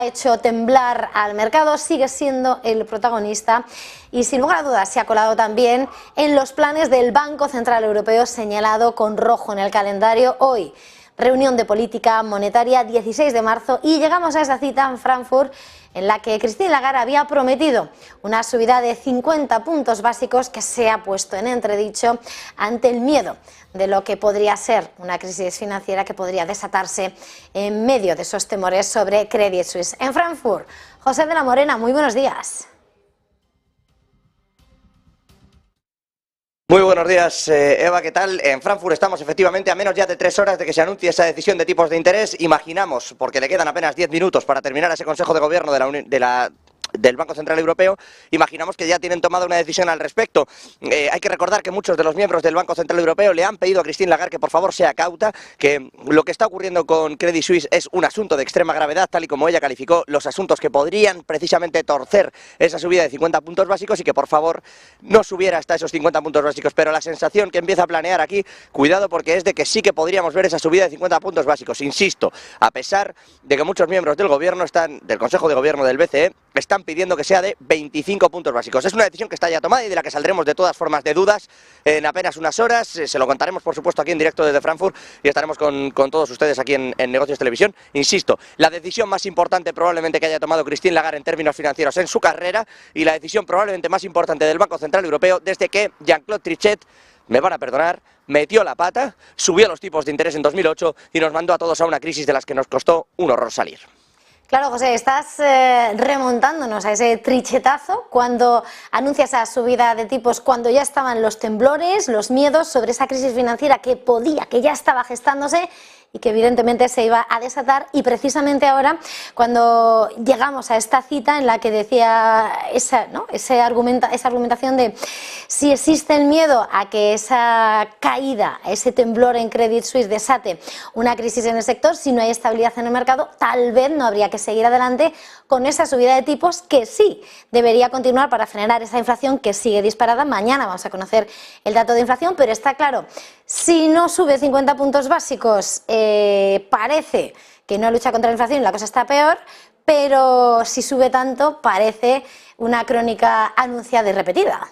hecho temblar al mercado, sigue siendo el protagonista y sin lugar a dudas se ha colado también en los planes del Banco Central Europeo, señalado con rojo en el calendario hoy. Reunión de política monetaria 16 de marzo y llegamos a esa cita en Frankfurt en la que Christine Lagarde había prometido una subida de 50 puntos básicos que se ha puesto en entredicho ante el miedo de lo que podría ser una crisis financiera que podría desatarse en medio de esos temores sobre Credit Suisse. En Frankfurt, José de la Morena, muy buenos días. Muy buenos días, Eva, ¿qué tal? En Frankfurt estamos efectivamente a menos ya de 3 horas de que se anuncie esa decisión de tipos de interés. Imaginamos, porque le quedan apenas 10 minutos para terminar ese Consejo de Gobierno del Banco Central Europeo, imaginamos que ya tienen tomado una decisión al respecto. Hay que recordar que muchos de los miembros del Banco Central Europeo le han pedido a Christine Lagarde que por favor sea cauta, que lo que está ocurriendo con Credit Suisse es un asunto de extrema gravedad, tal y como ella calificó los asuntos que podrían precisamente torcer esa subida de 50 puntos básicos y que por favor no subiera hasta esos 50 puntos básicos. Pero la sensación que empieza a planear aquí, cuidado, porque es de que sí que podríamos ver esa subida de 50 puntos básicos. Insisto, a pesar de que muchos miembros del Gobierno del Consejo de Gobierno del BCE están pidiendo que sea de 25 puntos básicos. Es una decisión que está ya tomada y de la que saldremos de todas formas de dudas en apenas unas horas. Se lo contaremos, por supuesto, aquí en directo desde Frankfurt y estaremos con todos ustedes aquí en Negocios Televisión. Insisto, la decisión más importante probablemente que haya tomado Christine Lagarde en términos financieros en su carrera y la decisión probablemente más importante del Banco Central Europeo desde que Jean-Claude Trichet, me van a perdonar, metió la pata, subió los tipos de interés en 2008 y nos mandó a todos a una crisis de las que nos costó un horror salir. Claro, José, estás remontándonos a ese trichetazo cuando anuncia esa subida de tipos, cuando ya estaban los temblores, los miedos sobre esa crisis financiera que ya estaba gestándose y que evidentemente se iba a desatar, y precisamente ahora cuando llegamos a esta cita en la que decía esa argumentación de si existe el miedo a que esa caída, ese temblor en Credit Suisse desate una crisis en el sector, si no hay estabilidad en el mercado, tal vez no habría que seguir adelante con esa subida de tipos que sí debería continuar para frenar esa inflación que sigue disparada. Mañana vamos a conocer el dato de inflación, pero está claro, si no sube 50 puntos básicos, parece que no lucha contra la inflación y la cosa está peor, pero si sube tanto parece una crónica anunciada y repetida.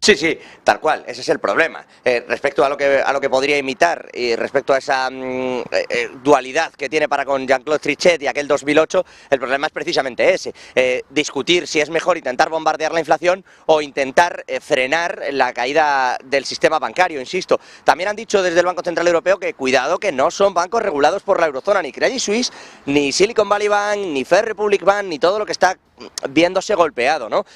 Sí, sí, tal cual, ese es el problema. Respecto a lo que podría imitar y respecto a esa dualidad que tiene para con Jean-Claude Trichet y aquel 2008, el problema es precisamente ese. Discutir si es mejor intentar bombardear la inflación o intentar frenar la caída del sistema bancario, insisto. También han dicho desde el Banco Central Europeo que cuidado, que no son bancos regulados por la eurozona, ni Credit Suisse, ni Silicon Valley Bank, ni First Republic Bank, ni todo lo que está viéndose golpeado, ¿no?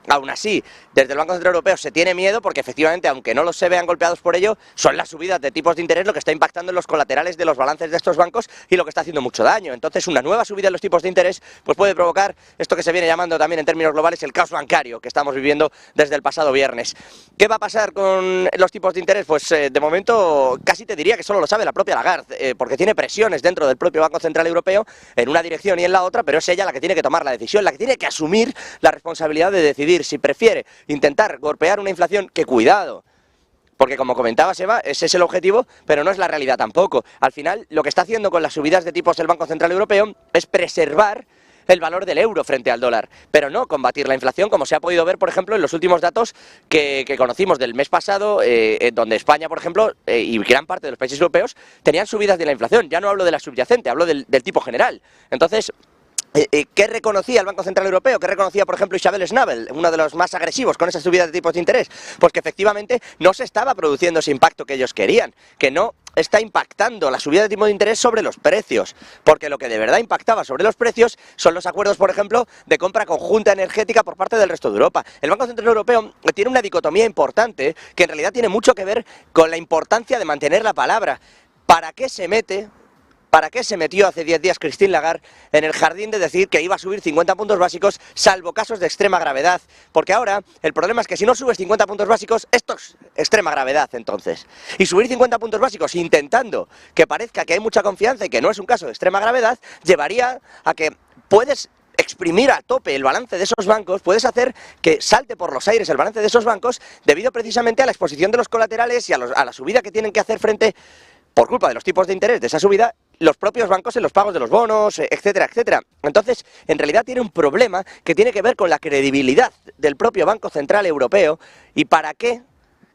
Aún así, desde el Banco Central Europeo se tiene miedo porque efectivamente, aunque no los se vean golpeados por ello, son las subidas de tipos de interés lo que está impactando en los colaterales de los balances de estos bancos y lo que está haciendo mucho daño. Entonces, una nueva subida en los tipos de interés pues puede provocar esto que se viene llamando también en términos globales el caos bancario que estamos viviendo desde el pasado viernes. ¿Qué va a pasar con los tipos de interés? Pues de momento casi te diría que solo lo sabe la propia Lagarde, porque tiene presiones dentro del propio Banco Central Europeo en una dirección y en la otra, pero es ella la que tiene que tomar la decisión, la que tiene que asumir la responsabilidad de decidir si prefiere intentar golpear una inflación que, cuidado, porque como comentabas, Eva, ese es el objetivo, pero no es la realidad tampoco. Al final, lo que está haciendo con las subidas de tipos del Banco Central Europeo es preservar el valor del euro frente al dólar, pero no combatir la inflación, como se ha podido ver, por ejemplo, en los últimos datos que conocimos del mes pasado, donde España, por ejemplo, y gran parte de los países europeos tenían subidas de la inflación. Ya no hablo de la subyacente, hablo del tipo general. Entonces, ¿qué reconocía el Banco Central Europeo? ¿Qué reconocía, por ejemplo, Isabel Schnabel, uno de los más agresivos con esas subidas de tipos de interés? Pues que efectivamente no se estaba produciendo ese impacto que ellos querían, que no está impactando la subida de tipo de interés sobre los precios, porque lo que de verdad impactaba sobre los precios son los acuerdos, por ejemplo, de compra conjunta energética por parte del resto de Europa. El Banco Central Europeo tiene una dicotomía importante que en realidad tiene mucho que ver con la importancia de mantener la palabra. ¿Para qué se metió hace 10 días Christine Lagarde en el jardín de decir que iba a subir 50 puntos básicos, salvo casos de extrema gravedad? Porque ahora el problema es que si no subes 50 puntos básicos, esto es extrema gravedad entonces. Y subir 50 puntos básicos intentando que parezca que hay mucha confianza y que no es un caso de extrema gravedad, llevaría a que puedes exprimir a tope el balance de esos bancos, puedes hacer que salte por los aires el balance de esos bancos debido precisamente a la exposición de los colaterales y a la subida que tienen que hacer frente, por culpa de los tipos de interés de esa subida, los propios bancos en los pagos de los bonos, etcétera, etcétera. Entonces, en realidad tiene un problema que tiene que ver con la credibilidad del propio Banco Central Europeo y para qué.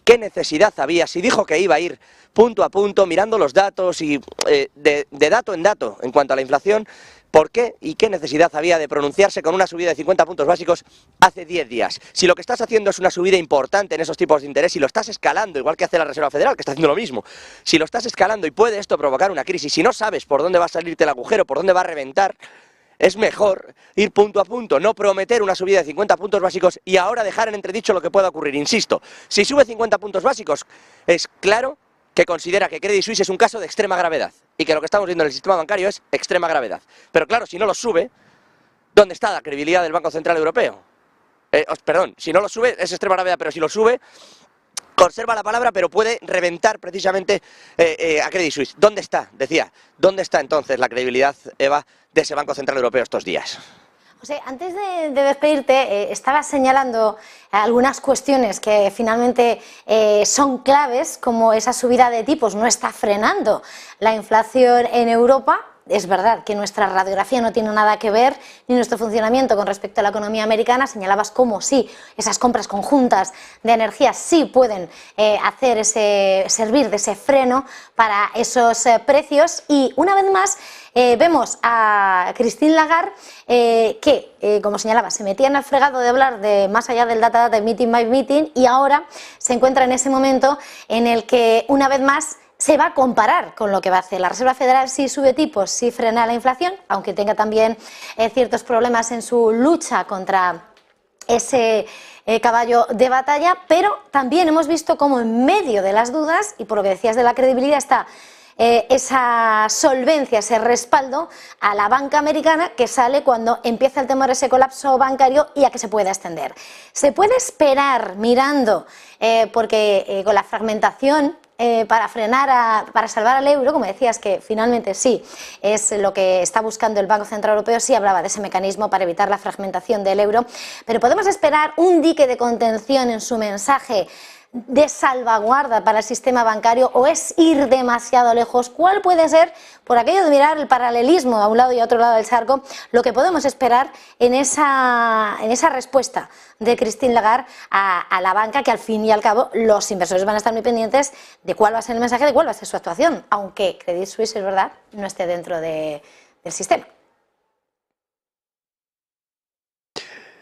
¿Qué necesidad había? Si dijo que iba a ir punto a punto, mirando los datos y de dato en dato en cuanto a la inflación, ¿por qué y qué necesidad había de pronunciarse con una subida de 50 puntos básicos hace 10 días? Si lo que estás haciendo es una subida importante en esos tipos de interés, si lo estás escalando, igual que hace la Reserva Federal, que está haciendo lo mismo, si lo estás escalando y puede esto provocar una crisis, si no sabes por dónde va a salirte el agujero, por dónde va a reventar, es mejor ir punto a punto, no prometer una subida de 50 puntos básicos y ahora dejar en entredicho lo que pueda ocurrir. Insisto, si sube 50 puntos básicos, es claro que considera que Credit Suisse es un caso de extrema gravedad y que lo que estamos viendo en el sistema bancario es extrema gravedad. Pero claro, si no lo sube, ¿dónde está la credibilidad del Banco Central Europeo? Perdón, si no lo sube es extrema gravedad, pero si lo sube, conserva la palabra, pero puede reventar precisamente a Credit Suisse. ¿Dónde está? Decía, ¿dónde está entonces la credibilidad, Eva, de ese Banco Central Europeo estos días? José, antes de despedirte, estabas señalando algunas cuestiones que finalmente son claves, como esa subida de tipos no está frenando la inflación en Europa. Es verdad que nuestra radiografía no tiene nada que ver, ni nuestro funcionamiento con respecto a la economía americana. Señalabas cómo sí, esas compras conjuntas de energía sí pueden servir de ese freno para esos precios. Y una vez más vemos a Christine Lagarde que, como señalaba, se metía en el fregado de hablar de más allá del data meeting by meeting y ahora se encuentra en ese momento en el que una vez más se va a comparar con lo que va a hacer la Reserva Federal si sube tipos, si frena la inflación, aunque tenga también ciertos problemas en su lucha contra ese caballo de batalla, pero también hemos visto cómo en medio de las dudas, y por lo que decías de la credibilidad, está esa solvencia, ese respaldo a la banca americana que sale cuando empieza el temor a ese colapso bancario y a que se pueda extender. Se puede esperar mirando, porque con la fragmentación para frenar, para salvar al euro, como decías que finalmente sí, es lo que está buscando el Banco Central Europeo, sí hablaba de ese mecanismo para evitar la fragmentación del euro, pero podemos esperar un dique de contención en su mensaje de salvaguarda para el sistema bancario o es ir demasiado lejos. ¿Cuál puede ser, por aquello de mirar el paralelismo a un lado y a otro lado del charco, lo que podemos esperar en esa respuesta de Christine Lagarde a la banca, que al fin y al cabo los inversores van a estar muy pendientes de cuál va a ser el mensaje, de cuál va a ser su actuación, aunque Credit Suisse, es verdad, no esté dentro del sistema?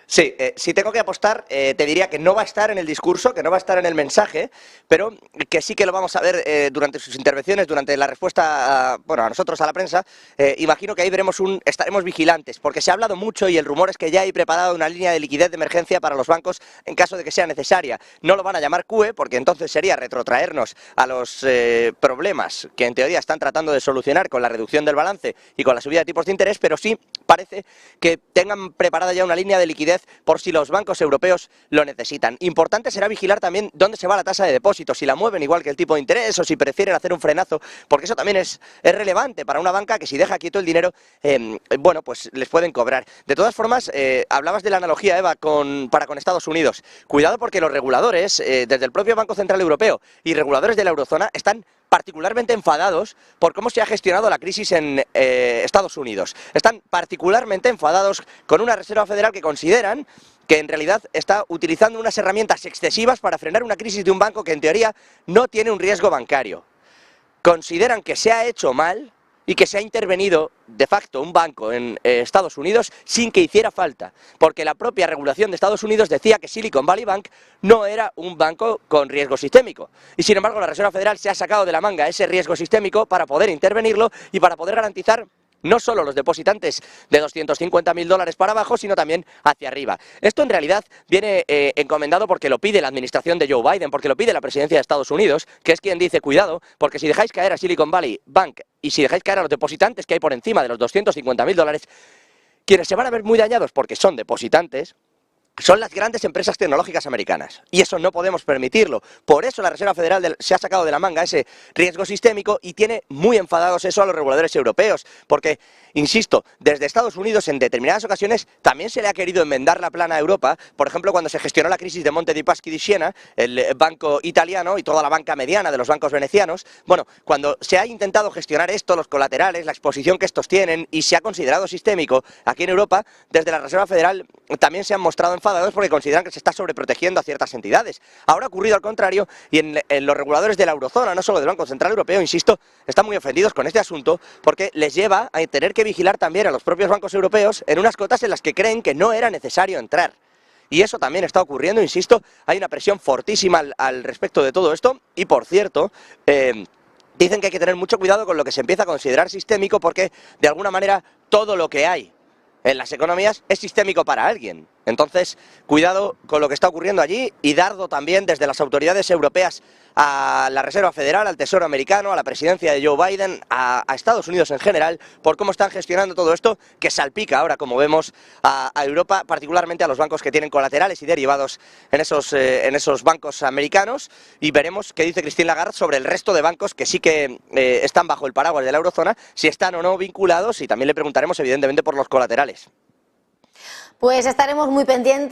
Sí, si tengo que apostar, te diría que no va a estar en el discurso, que no va a estar en el mensaje, pero que sí que lo vamos a ver durante sus intervenciones, durante la respuesta a nosotros, a la prensa. Imagino que ahí estaremos vigilantes, porque se ha hablado mucho y el rumor es que ya hay preparada una línea de liquidez de emergencia para los bancos en caso de que sea necesaria. No lo van a llamar QE, porque entonces sería retrotraernos a los problemas que en teoría están tratando de solucionar con la reducción del balance y con la subida de tipos de interés, pero sí parece que tengan preparada ya una línea de liquidez por si los bancos europeos lo necesitan. Importante será vigilar también dónde se va la tasa de depósito, si la mueven igual que el tipo de interés o si prefieren hacer un frenazo, porque eso también es relevante para una banca que si deja quieto el dinero, pues les pueden cobrar. De todas formas, hablabas de la analogía, Eva, para con Estados Unidos. Cuidado porque los reguladores, desde el propio Banco Central Europeo y reguladores de la eurozona, están particularmente enfadados por cómo se ha gestionado la crisis en Estados Unidos. Están particularmente enfadados con una Reserva Federal que consideran que en realidad está utilizando unas herramientas excesivas para frenar una crisis de un banco que en teoría no tiene un riesgo bancario. Consideran que se ha hecho mal y que se ha intervenido de facto un banco en Estados Unidos sin que hiciera falta, porque la propia regulación de Estados Unidos decía que Silicon Valley Bank no era un banco con riesgo sistémico. Y sin embargo la Reserva Federal se ha sacado de la manga ese riesgo sistémico para poder intervenirlo y para poder garantizar no solo los depositantes de $250.000 para abajo, sino también hacia arriba. Esto en realidad viene encomendado porque lo pide la administración de Joe Biden, porque lo pide la presidencia de Estados Unidos, que es quien dice, cuidado, porque si dejáis caer a Silicon Valley Bank y si dejáis caer a los depositantes que hay por encima de los $250.000, quienes se van a ver muy dañados porque son depositantes, son las grandes empresas tecnológicas americanas, y eso no podemos permitirlo. Por eso la Reserva Federal se ha sacado de la manga ese riesgo sistémico y tiene muy enfadados eso a los reguladores europeos, porque, insisto, desde Estados Unidos en determinadas ocasiones también se le ha querido enmendar la plana a Europa, por ejemplo cuando se gestionó la crisis de Monte dei Paschi di Siena, el banco italiano y toda la banca mediana de los bancos venecianos. Bueno, cuando se ha intentado gestionar esto, los colaterales, la exposición que estos tienen, y se ha considerado sistémico aquí en Europa, desde la Reserva Federal también se han mostrado enfadados porque consideran que se está sobreprotegiendo a ciertas entidades. Ahora ha ocurrido al contrario, y en los reguladores de la eurozona, no solo del Banco Central Europeo, insisto, están muy ofendidos con este asunto porque les lleva a tener que vigilar también a los propios bancos europeos en unas cotas en las que creen que no era necesario entrar. Y eso también está ocurriendo, insisto, hay una presión fortísima al respecto de todo esto, y por cierto, dicen que hay que tener mucho cuidado con lo que se empieza a considerar sistémico porque, de alguna manera, todo lo que hay en las economías es sistémico para alguien. Entonces, cuidado con lo que está ocurriendo allí, y dardo también desde las autoridades europeas a la Reserva Federal, al Tesoro americano, a la presidencia de Joe Biden, a Estados Unidos en general, por cómo están gestionando todo esto, que salpica ahora, como vemos, a Europa, particularmente a los bancos que tienen colaterales y derivados en esos bancos americanos, y veremos qué dice Christine Lagarde sobre el resto de bancos que sí que están bajo el paraguas de la eurozona, si están o no vinculados, y también le preguntaremos evidentemente por los colaterales. Pues estaremos muy pendientes.